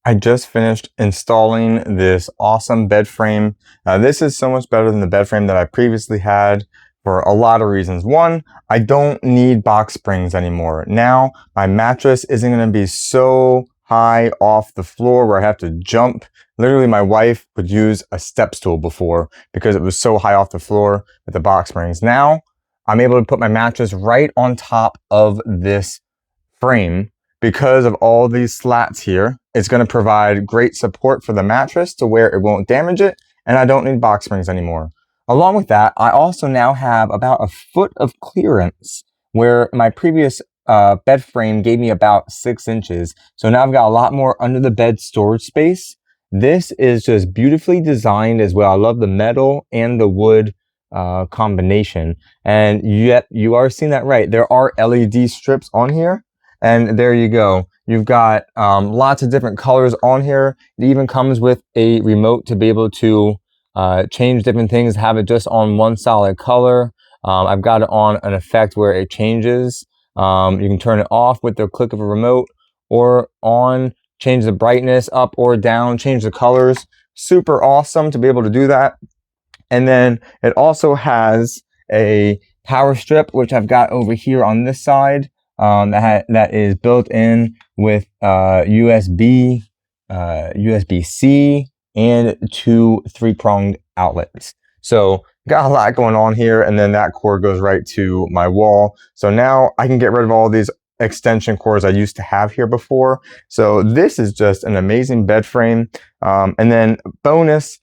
I just finished installing this awesome bed frame. This is so much better than the bed frame that I previously had for a lot of reasons. One, I don't need box springs anymore. Now, my mattress isn't going to be so high off the floor where I have to jump. Literally, my wife would use a step stool before because it was so high off the floor with the box springs. Now, I'm able to put my mattress right on top of this frame. Because of all these slats here, it's going to provide great support for the mattress to where it won't damage it, and I don't need box springs anymore. Along with that, I also now have about a foot of clearance where my previous bed frame gave me about 6 inches. So now I've got a lot more under the bed storage space. This is just beautifully designed as well. I love the metal and the wood combination. And yet you are seeing that right. There are LED strips on here. And there you go. You've got lots of different colors on here. It even comes with a remote to be able to change different things, have it just on one solid color. I've got it on an effect where it changes. You can turn it off with the click of a remote, or on, change the brightness up or down, change the colors. Super awesome to be able to do that. And then it also has a power strip, which I've got over here on this side. That is built in with USB, USB-C, and 2 3-pronged outlets. So got a lot going on here, and then that cord goes right to my wall. So now I can get rid of all these extension cords I used to have here before. So this is just an amazing bed frame. And then bonus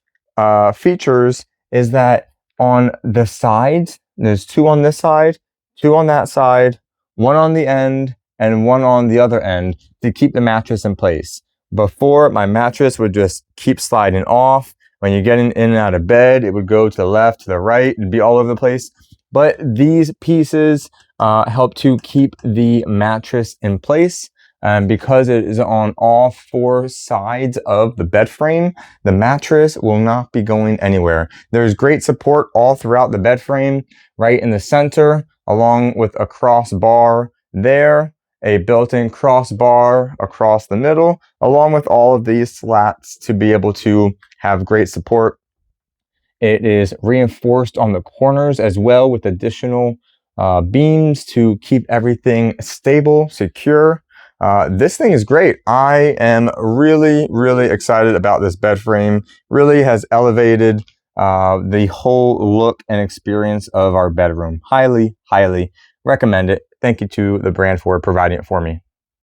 features is that on the sides, there's 2 on this side, 2 on that side, 1 on the end, and 1 on the other end to keep the mattress in place. Before, my mattress would just keep sliding off. When you're getting in and out of bed, it would go to the left, to the right, and be all over the place. But these pieces help to keep the mattress in place. And because it is on all 4 sides of the bed frame, the mattress will not be going anywhere. There's great support all throughout the bed frame, right in the center, along with a crossbar there, a built-in crossbar across the middle, along with all of these slats to be able to have great support. It is reinforced on the corners as well with additional beams to keep everything stable, secure. This thing is great. I am really, really excited about this bed frame. Really has elevated the whole look and experience of our bedroom. Highly, highly recommend it. Thank you to the brand for providing it for me.